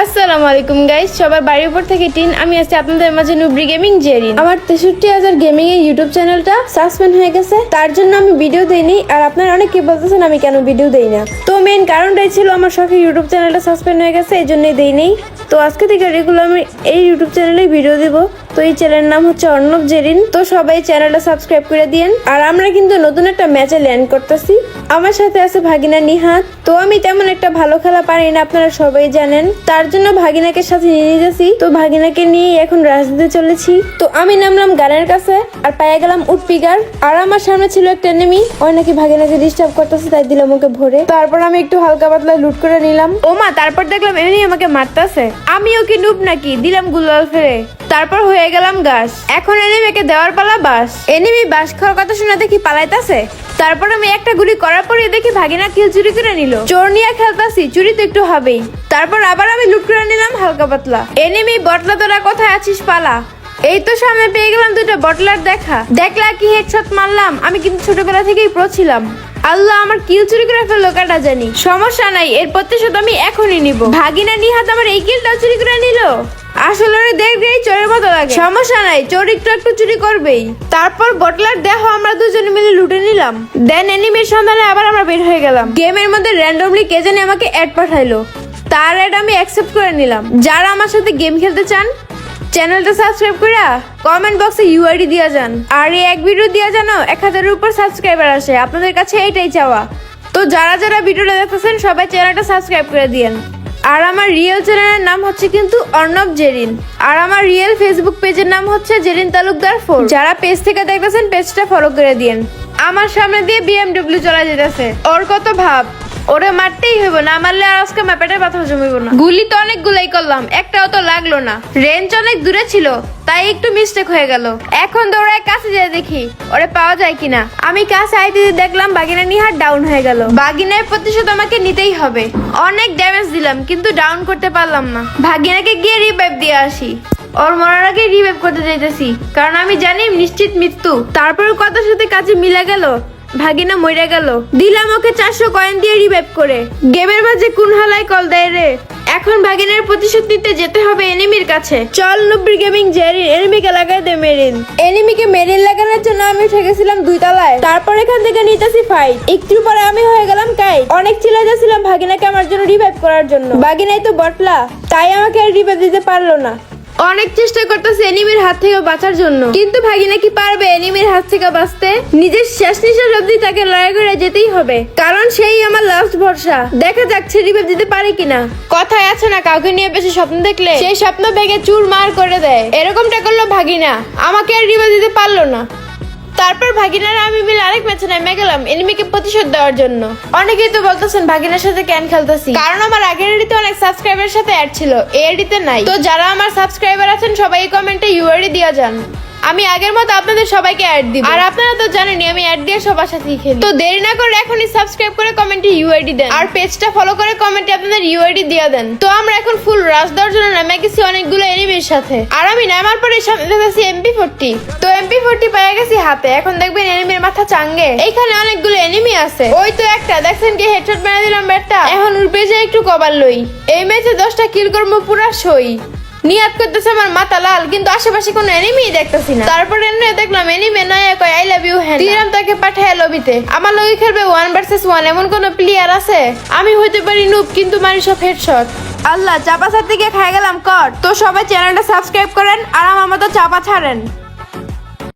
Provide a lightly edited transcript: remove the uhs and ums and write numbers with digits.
আসসালামু আলাইকুম গাইস, সবার বাড়ির উপর থেকে টিন। আমি আছি আপনাদের মাঝে নুবরি গেমিং জেরিন। আমার 63,000 গেমিং এর ইউটিউব চ্যানেলটা সাসপেন্ড হয়ে গেছে, তার জন্য আমি ভিডিও দেইনি। আর আপনারা অনেকে বলতেছেন আমি কেন ভিডিও দেই না। তো মেইন কারণটাই ছিল আমার শখের ইউটিউব চ্যানেলটা সাসপেন্ড হয়ে গেছে, এই জন্যই দেইনি। তো আজকে থেকে রেগুলার আমি এই ইউটিউব চ্যানেলে ভিডিও দিব। তো এই চ্যানেলের নাম হচ্ছে অর্ণব জেরিন। তো সবাই চ্যানেলটা সাবস্ক্রাইব করে দিয়েন। আর আমরা কিন্তু নতুন একটা ম্যাচে ল্যান্ড করতেছি। আমার সাথে আছে ভাগিনা নিহাত। তো আমি তেমন একটা ভালো খেলা পারি না, আপনারা সবাই জানেন। তার জন্য ভাগিনাকে সাথে নিয়ে যাচ্ছি। তো ভাগিনাকে নিয়ে এখন রাশ দিতে চলেছি। তো আমি নামলাম গানের কাছে আর পেয়ে গেলাম উডপিগার। আর আমার সামনে ছিল একটা এনিমি, ওই নাকি ভাগিনাকে ডিস্টার্ব করতেছে, তাই দিলাম ওকে ভরে। তারপর আমি একটু হালকা পাতলা লুট করে নিলাম। ওমা, তারপর দেখলাম এমনি আমাকে মারতেছে। আমি ওকে নুব নাকি, দিলাম গুলাল ফেরে। তারপর হয়ে গেলাম গাছ। এখন এনিমিকে দেওয়ার পালা বাস। এনিমি বাস খাওয়ার কথা শুনে দেখি পালাইতাছে। তারপর আমি একটা গুলি করার পরে দেখি ভাগিনা কিল চুরি করে নিল। চোর নিয়ে খেলতাছি, চুরি তো একটু হবেই। তারপর আবার আমি লুট করে নিলাম হালকা পাতলা। এনিমি বটলা, তোরা কোথায় আছিস পালা। এই তো সামনে পেয়ে গেলাম দুটো বটলার দেখা। দেখলা কি হেডশট মারলাম। আমি কিন্তু ছোটবেলা থেকেই প্রো ছিলাম। আল্লাহ, আমার কিল চুরি করে ফেললো কাটা জানি। সমস্যা নাই, এর প্রতিশোধ আমি এখনই নিব। ভাগিনা নিহাত আমার এই কিলটাও চুরি করে নিল। আসলে দেখবেই চোরের মতো লাগে। সমস্যা নাই, চোর একটু একটু চুরি করবেই। তারপর বটলার দেহ আমরা দুজনে মিলে লুটে নিলাম। দেন এনিমির সন্ধানে আবার আমরা বের হয়ে গেলাম। গেমের মধ্যে র্যান্ডমলি কে জানি আমাকে অ্যাড পাঠাইলো। তার অ্যাড আমি অ্যাকসেপ্ট করে নিলাম। যারা আমার সাথে গেম খেলতে চান, চ্যানেলটা সাবস্ক্রাইব করে কমেন্ট বক্সে ইউআইডি দিয়ে যান। আর এই এক ভিডিও দিয়ে জানো 1000-এর উপর সাবস্ক্রাইবার আসে। আপনাদের কাছে এইটাই চাওয়া। তো যারা যারা ভিডিওটা দেখতেছেন সবাই চ্যানেলটা সাবস্ক্রাইব করে দিয়েন। আর আমার রিয়েল চ্যানেলের নাম হচ্ছে কিন্তু অর্ণব জেরিন। আর আমার রিয়েল ফেসবুক পেজের নাম হচ্ছে জেরিন তালুকদার 4। যারা পেজ থেকে দেখতেছেন পেজটা ফলো করে দিয়েন। আমার সামনে দিয়ে বিএমডব্লিউ চলে যেতেছে। ওর কত ভাব, ওরে মারতেই হইব, না মারলে আর আজকে পেটের ব্যথা জমিব না। গুলি তো অনেক গুলাই করলাম, একটাও তো লাগলো না। রেঞ্জ অনেক দূরে ছিল, তাই একটু মিস্টেক হয়ে গেল। এখন দৌড়ায় কাছে যেয়ে দেখি ওরে পাওয়া যায় কিনা। আমি কাছে আইতে দেখলাম বাগিনা নিহার ডাউন হয়ে গেল। বাগিনার প্রতিশোধ আমাকে নিতেই হবে। অনেক ড্যামেজ দিলাম কিন্তু ডাউন করতে পারলাম না। ভাগিনাকে গিয়ে রিভাইভ দিয়ে আসি। ওর মরার আগে রিভাইভ করতে চাইতেছি, কারণ আমি জানি নিশ্চিত মৃত্যু। তারপর কথার সাথে কাজে মিলা গেল, ভাগিনা মরে গেল। দিলাম ওকে 400 কয়েন দিয়ে রিভাইভ করে। গেমের মাঝে কোন হালাই কল দেয় রে। এখন ভাগিনের প্রতিশোধ নিতে যেতে হবে এনিমির কাছে। চল নুবরি গেমিং জেরিন, এনিমিকে লাগাই দে মেরিন। এনিমিকে মেরিন লাগানোর জন্য আমি উঠে গেছিলাম 2 তলায়। তারপর এখান থেকে নিতেছি ফাইট। একটু পরে আমি হয়ে গেলাম কাই। অনেক চিল্লা যাচ্ছিলাম ভাগিনাকে আমার জন্য রিভাইভ করার জন্য। ভাগিনাই তো বটলা, তাই আমাকে আর রিভাইভ দিতে পারলো না। অনেক চেষ্টা করতেছে এনিমির হাত থেকে বাঁচার জন্য, কিন্তু ভাগিনা কি পারবে এনিমির হাত থেকে বাঁচতে। নিজের শেষ নিঃশ্বাস অবধি তাকে লড়াই করে যেতেই হবে, কারণ সেই আমার লাস্ট ভরসা। দেখা যাক সে রিভাইভ দিতে পারে কিনা। কথায় আছে না, কাউকে নিয়ে বেশি স্বপ্ন দেখলে সেই স্বপ্ন ভেঙে চুরমার করে দেয়। এরকমটা করলো ভাগিনা, আমাকে আর রিভাইভ দিতে পারলো না। তারপর ভাগিনার আমি মিলে আরেক ম্যাচে নেমে গেলাম এনিমিকে প্রতিশোধ দেওয়ার জন্য। অনেকেই তো বলতেছেন ভাগিনার সাথে কেন খেলতেছি, কারণ আমার আগের এডিতে অনেক সাবস্ক্রাইবারের সাথে অ্যাড ছিল, এই এডিতে নাই। তো যারা আমার সাবস্ক্রাইবার আছেন সবাই কমেন্টে ইউআইডি দিয়ে যান। আমি আগের মতো আপনাদের সবাইকে অ্যাড দিব। আর আপনারা তো জানেনই আমি অ্যাড দিয়ে সবার সাথেই খেলি। তো দেরি না করে এখনই সাবস্ক্রাইব করে কমেন্টে ইউআইডি দেন, আর পেজটা ফলো করে কমেন্টে আপনাদের ইউআইডি দিয়ে দেন। তো আমরা এখন ফুল রাশ দেওয়ার জন্য নেমে গেছি অনেকগুলো এনিমির সাথে। আর আমি নামার পরে সামনে দেখেছি MP40। তো MP40 পেয়ে গেছি হাতে। এখন দেখবেন এনিমির মাথা চাঙ্গে। এইখানে অনেকগুলো এনিমি আছে। ওই তো একটা দেখছেন কি হেডশট মেরে দিলাম ব্যাটটা। এখন উড়বে যে একটু কভার লই। এই ম্যাচে 10টা কিল করবো পুরা সই। নিয়াত করতেছে আমার মাথা লাল, কিন্তু আশেপাশে কোনো এনিমি দেখতেছি না। তারপর এনে দেখলাম এনিমি নয় কয় আই লাভ ইউ হ্যাঁ দিলাম তাকে পাঠায় লবিতে। আমার লগে খেলবে 1 ভার্সেস 1, এমন কোন প্লেয়ার আছে? আমি হইতে পারি নুব, কিন্তু মারি সব হেডশট। আল্লাহ, চাপা ছাড়তে গিয়ে খাই গেলাম কর। তো সবাই চ্যানেলটা সাবস্ক্রাইব করেন আর আমার মতো চাপা ছাড়েন।